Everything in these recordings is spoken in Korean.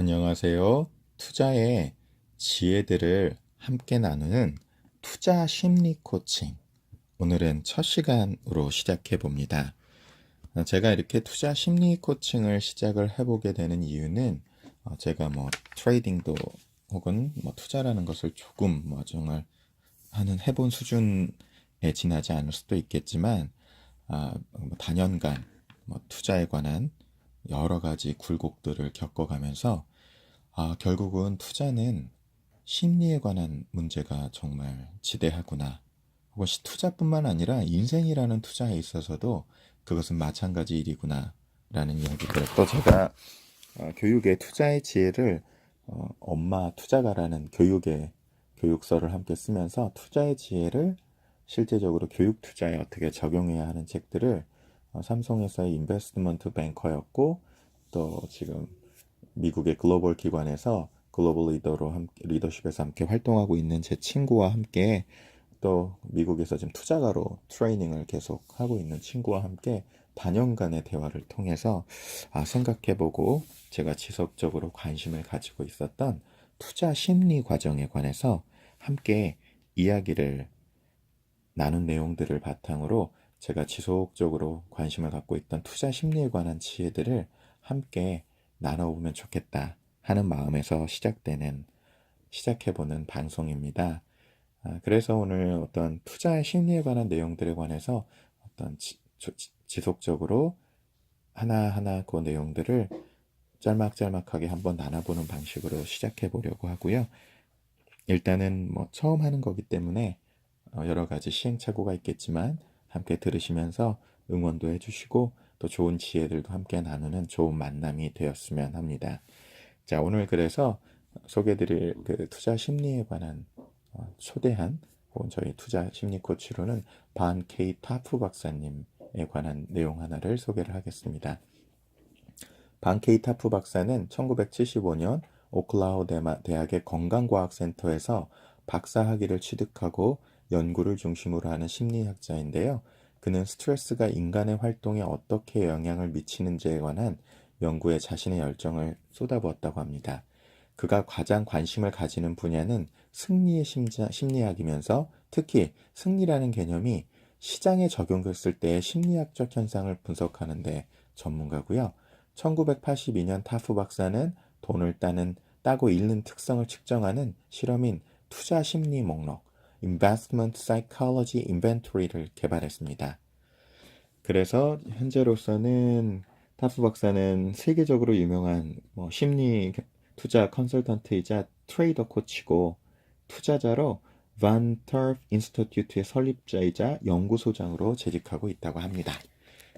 안녕하세요. 투자의 지혜들을 함께 나누는 투자 심리 코칭. 오늘은 첫 시간으로 시작해 봅니다. 제가 이렇게 투자 심리 코칭을 시작을 해보게 되는 이유는 제가 트레이딩도 혹은 투자라는 것을 조금 정말 해본 수준에 지나지 않을 수도 있겠지만 단연간 투자에 관한 여러 가지 굴곡들을 겪어가면서 결국은 투자는 심리에 관한 문제가 정말 지대하구나. 혹은 투자뿐만 아니라 인생이라는 투자에 있어서도 그것은 마찬가지 일이구나. 라는 이야기들. 또 제가 교육의 투자의 지혜를 엄마 투자가라는 교육의 교육서를 함께 쓰면서 투자의 지혜를 실제적으로 교육 투자에 어떻게 적용해야 하는 책들을 삼성에서의 인베스트먼트 뱅커였고 또 지금 미국의 글로벌 기관에서 글로벌 리더십에서 함께 활동하고 있는 제 친구와 함께 또 미국에서 지금 투자가로 트레이닝을 계속 하고 있는 친구와 함께 단연간의 대화를 통해서 생각해보고 제가 지속적으로 관심을 가지고 있었던 투자 심리 과정에 관해서 함께 이야기를 나눈 내용들을 바탕으로 제가 지속적으로 관심을 갖고 있던 투자 심리에 관한 지혜들을 함께 나눠보면 좋겠다 하는 마음에서 시작해보는 방송입니다. 그래서 오늘 어떤 투자 심리에 관한 내용들에 관해서 어떤 지속적으로 하나하나 그 내용들을 짤막짤막하게 한번 나눠보는 방식으로 시작해보려고 하고요. 일단은 처음 하는 거기 때문에 여러 가지 시행착오가 있겠지만 함께 들으시면서 응원도 해주시고 또 좋은 지혜들도 함께 나누는 좋은 만남이 되었으면 합니다. 자, 오늘 그래서 소개해드릴 그 투자 심리에 관한 초대한 혹은 저희 투자 심리 코치로는 반 K 타프 박사님에 관한 내용 하나를 소개를 하겠습니다. 반 K 타프 박사는 1975년 오클라호마 대학의 건강과학센터에서 박사학위를 취득하고 연구를 중심으로 하는 심리학자인데요. 그는 스트레스가 인간의 활동에 어떻게 영향을 미치는지에 관한 연구에 자신의 열정을 쏟아부었다고 합니다. 그가 가장 관심을 가지는 분야는 승리의 심리학이면서 특히 승리라는 개념이 시장에 적용됐을 때의 심리학적 현상을 분석하는 데 전문가고요. 1982년 타프 박사는 돈을 따고 잃는 특성을 측정하는 실험인 투자 심리 목록 Investment Psychology Inventory를 개발했습니다. 그래서 현재로서는 타프 박사는 세계적으로 유명한 심리 투자 컨설턴트이자 트레이더 코치고 투자자로 반 터프 인스티튜트의 설립자이자 연구소장으로 재직하고 있다고 합니다.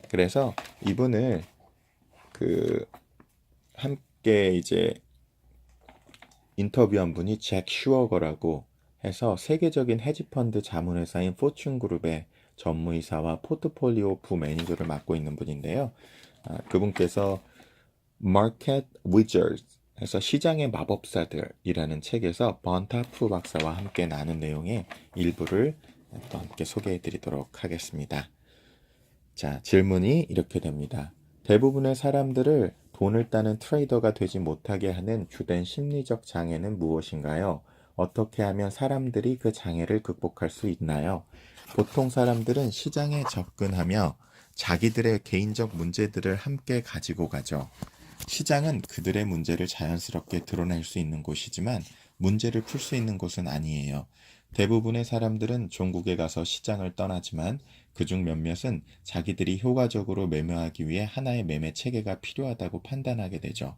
그래서 이분을 함께 이제 인터뷰한 분이 잭 슈어거라고 해서 세계적인 헤지펀드 자문회사인 포춘그룹의 전무이사와 포트폴리오 부매니저를 맡고 있는 분인데요. 그분께서 Market Wizards 해서 시장의 마법사들이라는 책에서 번 타프 박사와 함께 나눈 내용의 일부를 또 함께 소개해 드리도록 하겠습니다. 자, 질문이 이렇게 됩니다. 대부분의 사람들을 돈을 따는 트레이더가 되지 못하게 하는 주된 심리적 장애는 무엇인가요? 어떻게 하면 사람들이 그 장애를 극복할 수 있나요? 보통 사람들은 시장에 접근하며 자기들의 개인적 문제들을 함께 가지고 가죠. 시장은 그들의 문제를 자연스럽게 드러낼 수 있는 곳이지만 문제를 풀 수 있는 곳은 아니에요. 대부분의 사람들은 종국에 가서 시장을 떠나지만 그중 몇몇은 자기들이 효과적으로 매매하기 위해 하나의 매매 체계가 필요하다고 판단하게 되죠.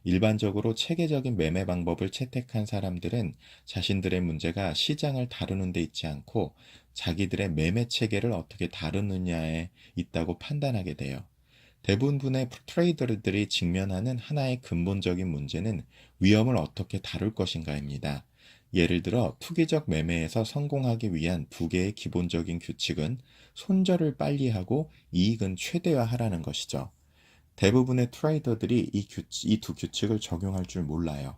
일반적으로 체계적인 매매 방법을 채택한 사람들은 자신들의 문제가 시장을 다루는 데 있지 않고 자기들의 매매 체계를 어떻게 다루느냐에 있다고 판단하게 돼요. 대부분의 트레이더들이 직면하는 하나의 근본적인 문제는 위험을 어떻게 다룰 것인가입니다. 예를 들어 투기적 매매에서 성공하기 위한 두 개의 기본적인 규칙은 손절을 빨리 하고 이익은 최대화하라는 것이죠. 대부분의 트레이더들이 이 두 규칙을 적용할 줄 몰라요.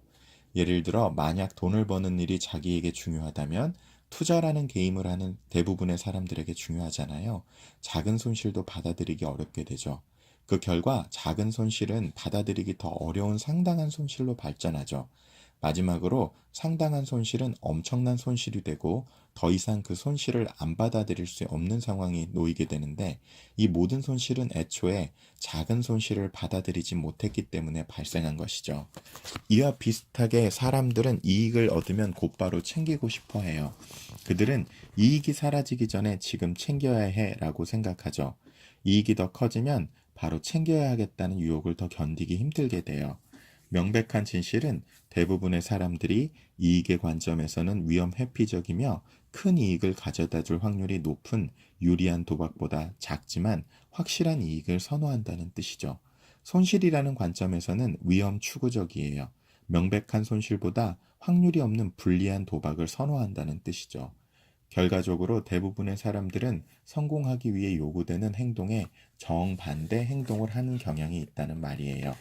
예를 들어 만약 돈을 버는 일이 자기에게 중요하다면 투자라는 게임을 하는 대부분의 사람들에게 중요하잖아요. 작은 손실도 받아들이기 어렵게 되죠. 그 결과 작은 손실은 받아들이기 더 어려운 상당한 손실로 발전하죠. 마지막으로 상당한 손실은 엄청난 손실이 되고 더 이상 그 손실을 안 받아들일 수 없는 상황이 놓이게 되는데, 이 모든 손실은 애초에 작은 손실을 받아들이지 못했기 때문에 발생한 것이죠. 이와 비슷하게 사람들은 이익을 얻으면 곧바로 챙기고 싶어 해요. 그들은 이익이 사라지기 전에 지금 챙겨야 해라고 생각하죠. 이익이 더 커지면 바로 챙겨야 하겠다는 유혹을 더 견디기 힘들게 돼요. 명백한 진실은 대부분의 사람들이 이익의 관점에서는 위험 회피적이며 큰 이익을 가져다 줄 확률이 높은 유리한 도박보다 작지만 확실한 이익을 선호한다는 뜻이죠. 손실이라는 관점에서는 위험 추구적이에요. 명백한 손실보다 확률이 없는 불리한 도박을 선호한다는 뜻이죠. 결과적으로 대부분의 사람들은 성공하기 위해 요구되는 행동에 정반대 행동을 하는 경향이 있다는 말이에요.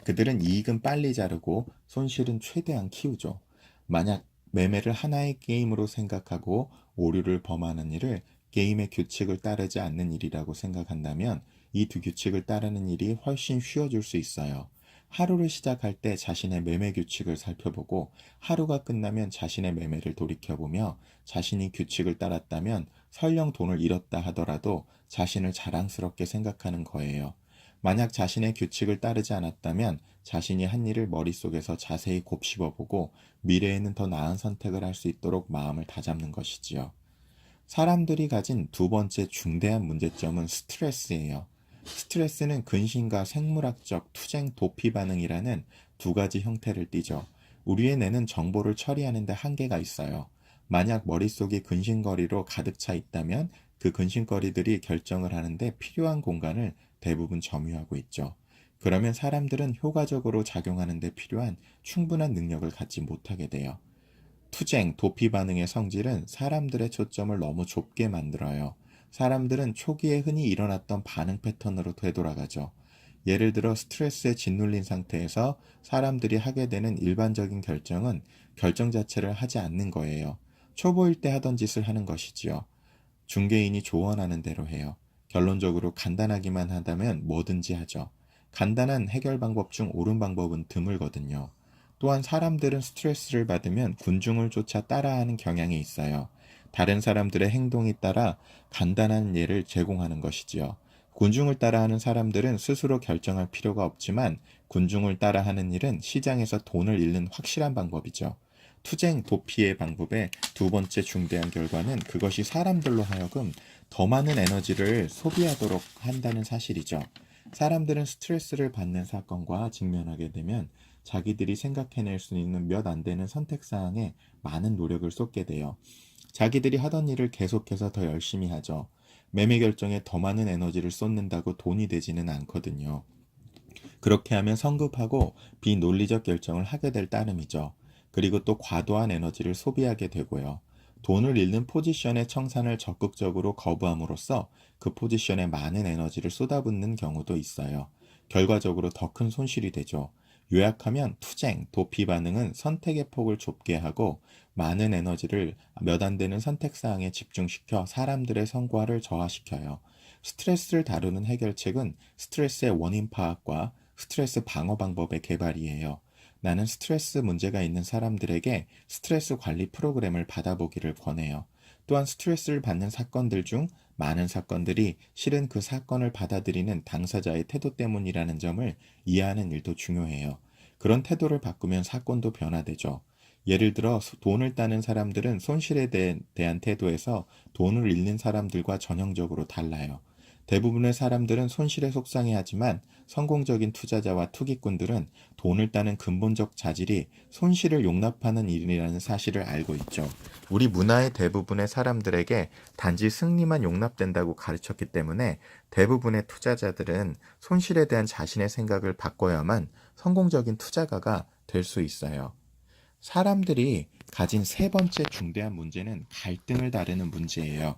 그들은 이익은 빨리 자르고 손실은 최대한 키우죠. 만약 매매를 하나의 게임으로 생각하고 오류를 범하는 일을 게임의 규칙을 따르지 않는 일이라고 생각한다면 이 두 규칙을 따르는 일이 훨씬 쉬워질 수 있어요. 하루를 시작할 때 자신의 매매 규칙을 살펴보고 하루가 끝나면 자신의 매매를 돌이켜보며 자신이 규칙을 따랐다면 설령 돈을 잃었다 하더라도 자신을 자랑스럽게 생각하는 거예요. 만약 자신의 규칙을 따르지 않았다면 자신이 한 일을 머릿속에서 자세히 곱씹어보고 미래에는 더 나은 선택을 할 수 있도록 마음을 다잡는 것이지요. 사람들이 가진 두 번째 중대한 문제점은 스트레스예요. 스트레스는 근심과 생물학적 투쟁 도피 반응이라는 두 가지 형태를 띠죠. 우리의 뇌는 정보를 처리하는 데 한계가 있어요. 만약 머릿속이 근심거리로 가득 차 있다면 그 근심거리들이 결정을 하는데 필요한 공간을 대부분 점유하고 있죠. 그러면 사람들은 효과적으로 작용하는 데 필요한 충분한 능력을 갖지 못하게 돼요. 투쟁, 도피 반응의 성질은 사람들의 초점을 너무 좁게 만들어요. 사람들은 초기에 흔히 일어났던 반응 패턴으로 되돌아가죠. 예를 들어 스트레스에 짓눌린 상태에서 사람들이 하게 되는 일반적인 결정은 결정 자체를 하지 않는 거예요. 초보일 때 하던 짓을 하는 것이지요. 중개인이 조언하는 대로 해요. 결론적으로 간단하기만 하다면 뭐든지 하죠. 간단한 해결 방법 중 옳은 방법은 드물거든요. 또한 사람들은 스트레스를 받으면 군중을 쫓아 따라하는 경향이 있어요. 다른 사람들의 행동에 따라 간단한 예를 제공하는 것이지요. 군중을 따라하는 사람들은 스스로 결정할 필요가 없지만 군중을 따라하는 일은 시장에서 돈을 잃는 확실한 방법이죠. 투쟁 도피의 방법의 두 번째 중대한 결과는 그것이 사람들로 하여금 더 많은 에너지를 소비하도록 한다는 사실이죠. 사람들은 스트레스를 받는 사건과 직면하게 되면 자기들이 생각해낼 수 있는 몇 안 되는 선택사항에 많은 노력을 쏟게 돼요. 자기들이 하던 일을 계속해서 더 열심히 하죠. 매매 결정에 더 많은 에너지를 쏟는다고 돈이 되지는 않거든요. 그렇게 하면 성급하고 비논리적 결정을 하게 될 따름이죠. 그리고 또 과도한 에너지를 소비하게 되고요. 돈을 잃는 포지션의 청산을 적극적으로 거부함으로써 그 포지션에 많은 에너지를 쏟아붓는 경우도 있어요. 결과적으로 더 큰 손실이 되죠. 요약하면 투쟁, 도피 반응은 선택의 폭을 좁게 하고 많은 에너지를 몇 안 되는 선택사항에 집중시켜 사람들의 성과를 저하시켜요. 스트레스를 다루는 해결책은 스트레스의 원인 파악과 스트레스 방어 방법의 개발이에요. 나는 스트레스 문제가 있는 사람들에게 스트레스 관리 프로그램을 받아보기를 권해요. 또한 스트레스를 받는 사건들 중 많은 사건들이 실은 그 사건을 받아들이는 당사자의 태도 때문이라는 점을 이해하는 일도 중요해요. 그런 태도를 바꾸면 사건도 변화되죠. 예를 들어 돈을 따는 사람들은 손실에 대한 태도에서 돈을 잃는 사람들과 전형적으로 달라요. 대부분의 사람들은 손실에 속상해하지만 성공적인 투자자와 투기꾼들은 돈을 따는 근본적 자질이 손실을 용납하는 일이라는 사실을 알고 있죠. 우리 문화의 대부분의 사람들에게 단지 승리만 용납된다고 가르쳤기 때문에 대부분의 투자자들은 손실에 대한 자신의 생각을 바꿔야만 성공적인 투자가가 될 수 있어요. 사람들이 가진 세 번째 중대한 문제는 갈등을 다루는 문제예요.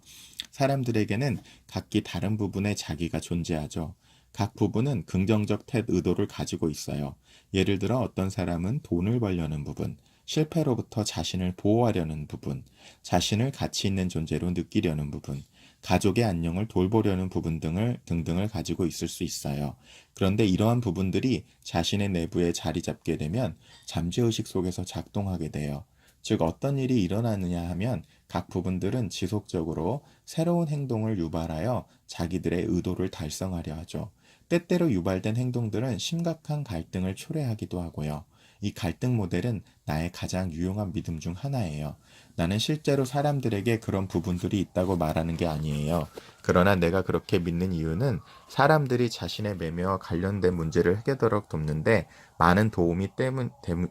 사람들에게는 각기 다른 부분에 자기가 존재하죠. 각 부분은 긍정적 의도를 가지고 있어요. 예를 들어 어떤 사람은 돈을 벌려는 부분, 실패로부터 자신을 보호하려는 부분, 자신을 가치 있는 존재로 느끼려는 부분, 가족의 안녕을 돌보려는 부분 등등을 가지고 있을 수 있어요. 그런데 이러한 부분들이 자신의 내부에 자리 잡게 되면 잠재의식 속에서 작동하게 돼요. 즉 어떤 일이 일어나느냐 하면 각 부분들은 지속적으로 새로운 행동을 유발하여 자기들의 의도를 달성하려 하죠. 때때로 유발된 행동들은 심각한 갈등을 초래하기도 하고요. 이 갈등 모델은 나의 가장 유용한 믿음 중 하나예요. 나는 실제로 사람들에게 그런 부분들이 있다고 말하는 게 아니에요. 그러나 내가 그렇게 믿는 이유는 사람들이 자신의 매매와 관련된 문제를 해결하도록 돕는데 많은 도움이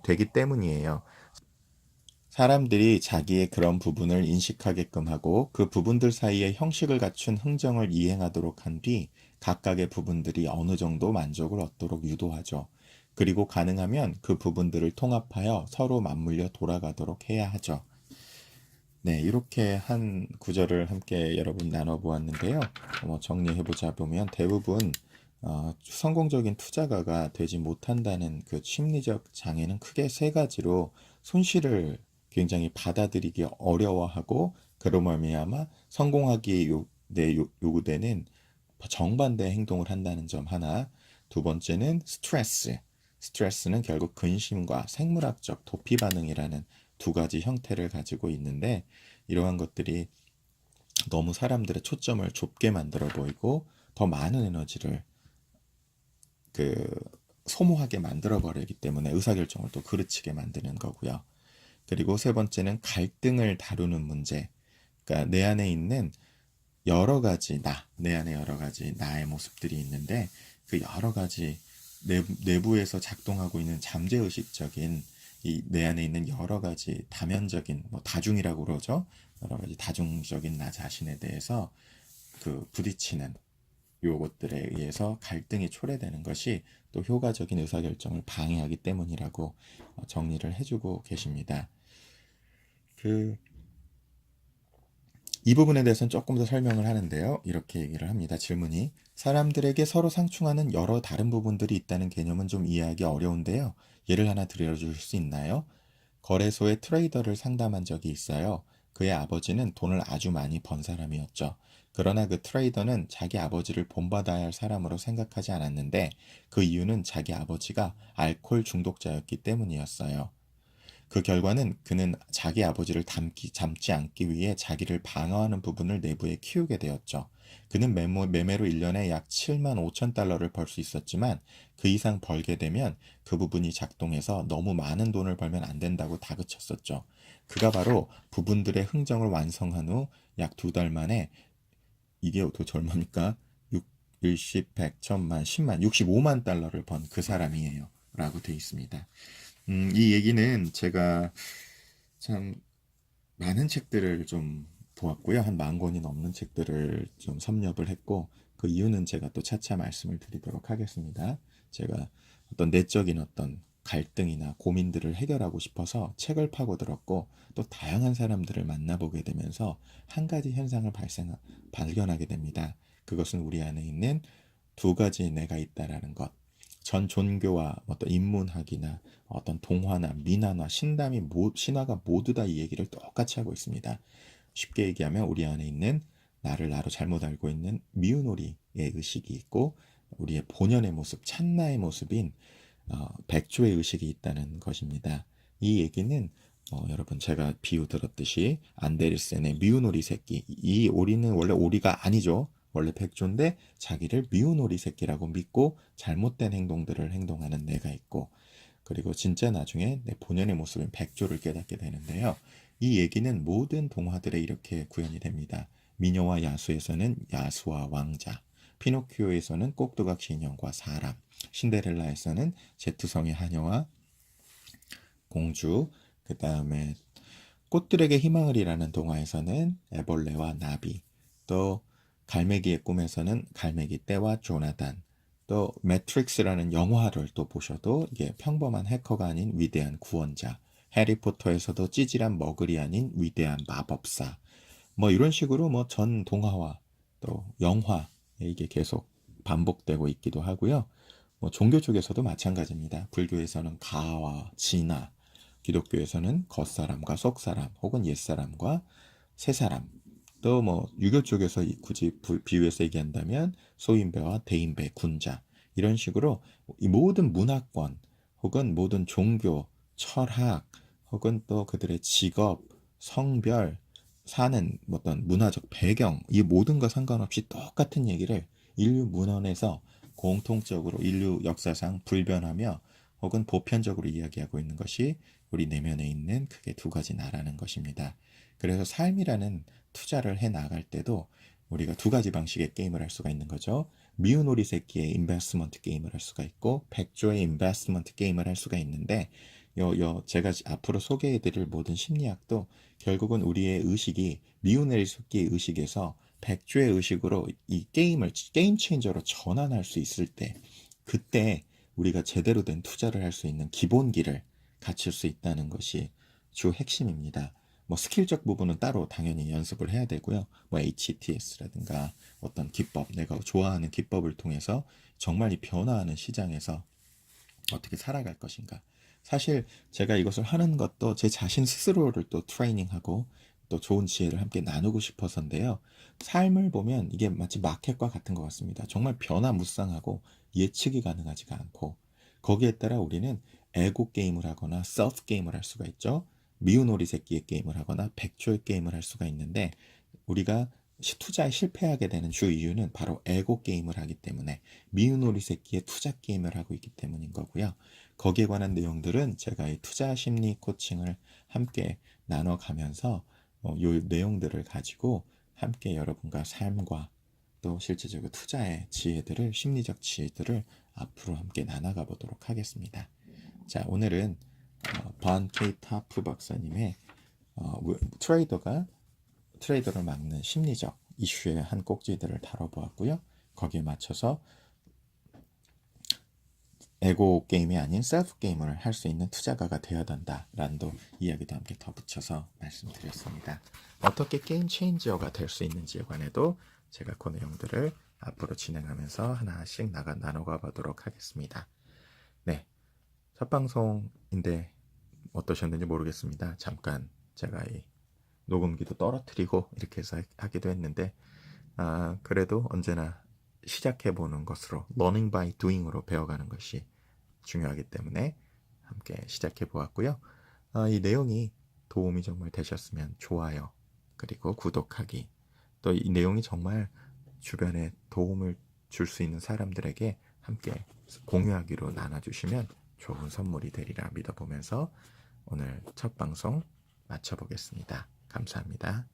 되기 때문이에요. 사람들이 자기의 그런 부분을 인식하게끔 하고 그 부분들 사이에 형식을 갖춘 흥정을 이행하도록 한 뒤 각각의 부분들이 어느 정도 만족을 얻도록 유도하죠. 그리고 가능하면 그 부분들을 통합하여 서로 맞물려 돌아가도록 해야 하죠. 네, 이렇게 한 구절을 함께 여러분 나눠보았는데요. 정리해보자 보면 대부분 성공적인 투자가가 되지 못한다는 그 심리적 장애는 크게 세 가지로 손실을 굉장히 받아들이기 어려워하고 그로 말미암아 성공하기에 요구되는 정반대 행동을 한다는 점 하나. 두 번째는 스트레스. 스트레스는 결국 근심과 생물학적 도피 반응이라는 두 가지 형태를 가지고 있는데 이러한 것들이 너무 사람들의 초점을 좁게 만들어 보이고 더 많은 에너지를 그 소모하게 만들어 버리기 때문에 의사결정을 또 그르치게 만드는 거고요. 그리고 세 번째는 갈등을 다루는 문제. 그러니까 내 안에 있는 여러 가지 내 안에 여러 가지 나의 모습들이 있는데 그 여러 가지 내부에서 작동하고 있는 잠재의식적인 이 내 안에 있는 여러 가지 다면적인 다중이라고 그러죠. 여러 가지 다중적인 나 자신에 대해서 그 부딪히는 요것들에 의해서 갈등이 초래되는 것이 또 효과적인 의사결정을 방해하기 때문이라고 정리를 해주고 계십니다. 이 부분에 대해서는 조금 더 설명을 하는데요. 이렇게 얘기를 합니다. 질문이 사람들에게 서로 상충하는 여러 다른 부분들이 있다는 개념은 좀 이해하기 어려운데요. 예를 하나 들어줄 수 있나요? 거래소에 트레이더를 상담한 적이 있어요. 그의 아버지는 돈을 아주 많이 번 사람이었죠. 그러나 그 트레이더는 자기 아버지를 본받아야 할 사람으로 생각하지 않았는데 그 이유는 자기 아버지가 알코올 중독자였기 때문이었어요. 그 결과는 그는 자기 아버지를 닮지 않기 위해 자기를 방어하는 부분을 내부에 키우게 되었죠. 그는 매매로 1년에 약 7만 5천 달러를 벌 수 있었지만 그 이상 벌게 되면 그 부분이 작동해서 너무 많은 돈을 벌면 안 된다고 다그쳤었죠. 그가 바로 부분들의 흥정을 완성한 후 약 2달 만에 이게 어떻게 얼마입니까? 10, 100, 1000만, 10만, 65만 달러를 번 그 사람이에요. 라고 되어 있습니다. 이 얘기는 제가 참 많은 책들을 좀 보았고요. 한 10,000권이 넘는 책들을 좀 섭렵을 했고 그 이유는 제가 또 차차 말씀을 드리도록 하겠습니다. 제가 어떤 내적인 어떤 갈등이나 고민들을 해결하고 싶어서 책을 파고들었고 또 다양한 사람들을 만나보게 되면서 한 가지 현상을 발견하게 됩니다. 그것은 우리 안에 있는 두 가지 내가 있다라는 것. 전 종교와 어떤 인문학이나 어떤 동화나 민화나 신화가 모두 다 이 얘기를 똑같이 하고 있습니다. 쉽게 얘기하면 우리 안에 있는 나를 나로 잘못 알고 있는 미운오리의 의식이 있고 우리의 본연의 모습, 참나의 모습인 백조의 의식이 있다는 것입니다. 이 얘기는 여러분 제가 비유 들었듯이 안데르센의 미운오리 새끼, 이 오리는 원래 오리가 아니죠. 원래 백조인데 자기를 미운 오리 새끼라고 믿고 잘못된 행동들을 행동하는 내가 있고 그리고 진짜 나중에 내 본연의 모습인 백조를 깨닫게 되는데요. 이 얘기는 모든 동화들에 이렇게 구현이 됩니다. 미녀와 야수에서는 야수와 왕자, 피노키오에서는 꼭두각시 인형과 사람, 신데렐라에서는 제투성의 하녀와 공주, 그 다음에 꽃들에게 희망을이라는 동화에서는 애벌레와 나비, 또 갈매기의 꿈에서는 갈매기 떼와 조나단, 또 매트릭스라는 영화를 또 보셔도 이게 평범한 해커가 아닌 위대한 구원자, 해리포터에서도 찌질한 머글이 아닌 위대한 마법사, 이런 식으로 전 동화와 또 영화에 이게 계속 반복되고 있기도 하고요. 종교 쪽에서도 마찬가지입니다. 불교에서는 가와 진화, 기독교에서는 겉사람과 속사람 혹은 옛사람과 새사람 또 뭐 유교 쪽에서 굳이 비유해서 얘기한다면 소인배와 대인배, 군자 이런 식으로 이 모든 문화권 혹은 모든 종교, 철학 혹은 또 그들의 직업, 성별, 사는 어떤 문화적 배경 이 모든 것 상관없이 똑같은 얘기를 인류 문헌에서 공통적으로 인류 역사상 불변하며 혹은 보편적으로 이야기하고 있는 것이 우리 내면에 있는 크게 두 가지 나라는 것입니다. 그래서 삶이라는 투자를 해 나갈 때도 우리가 두 가지 방식의 게임을 할 수가 있는 거죠. 미운 오리 새끼의 인베스트먼트 게임을 할 수가 있고 백조의 인베스트먼트 게임을 할 수가 있는데 제가 앞으로 소개해드릴 모든 심리학도 결국은 우리의 의식이 미운 오리 새끼의 의식에서 백조의 의식으로 이 게임을 게임 체인저로 전환할 수 있을 때 그때 우리가 제대로 된 투자를 할 수 있는 기본기를 갖출 수 있다는 것이 주 핵심입니다. 뭐 스킬적 부분은 따로 당연히 연습을 해야 되고요. 뭐 HTS라든가 어떤 기법, 내가 좋아하는 기법을 통해서 정말 이 변화하는 시장에서 어떻게 살아갈 것인가. 사실 제가 이것을 하는 것도 제 자신 스스로를 또 트레이닝하고 또 좋은 지혜를 함께 나누고 싶어서인데요. 삶을 보면 이게 마치 마켓과 같은 것 같습니다. 정말 변화무쌍하고 예측이 가능하지가 않고 거기에 따라 우리는 에고 게임을 하거나 셀프 게임을 할 수가 있죠. 미운 오리 새끼의 게임을 하거나 백조의 게임을 할 수가 있는데 우리가 투자에 실패하게 되는 주 이유는 바로 에고 게임을 하기 때문에 미운 오리 새끼의 투자 게임을 하고 있기 때문인 거고요. 거기에 관한 내용들은 제가 이 투자 심리 코칭을 함께 나눠가면서 이 내용들을 가지고 함께 여러분과 삶과 또 실제적으로 투자의 지혜들을 심리적 지혜들을 앞으로 함께 나눠가 보도록 하겠습니다. 자, 오늘은 반 케이 타프 박사님의 트레이더를 막는 심리적 이슈의 한 꼭지들을 다뤄보았고요. 거기에 맞춰서 에고 게임이 아닌 셀프 게임을 할 수 있는 투자가가 되어야 된다라는 이야기도 함께 덧붙여서 말씀드렸습니다. 어떻게 게임 체인저가 될 수 있는지에 관해도 제가 그 내용들을 앞으로 진행하면서 하나씩 나눠가 보도록 하겠습니다. 네, 첫 방송인데 어떠셨는지 모르겠습니다. 잠깐 제가 이 녹음기도 떨어뜨리고 이렇게 해서 하기도 했는데 그래도 언제나 시작해보는 것으로 learning by doing으로 배워가는 것이 중요하기 때문에 함께 시작해보았고요. 이 내용이 도움이 정말 되셨으면 좋아요 그리고 구독하기 또 이 내용이 정말 주변에 도움을 줄 수 있는 사람들에게 함께 공유하기로 나눠주시면 좋은 선물이 되리라 믿어보면서 오늘 첫 방송 마쳐보겠습니다. 감사합니다.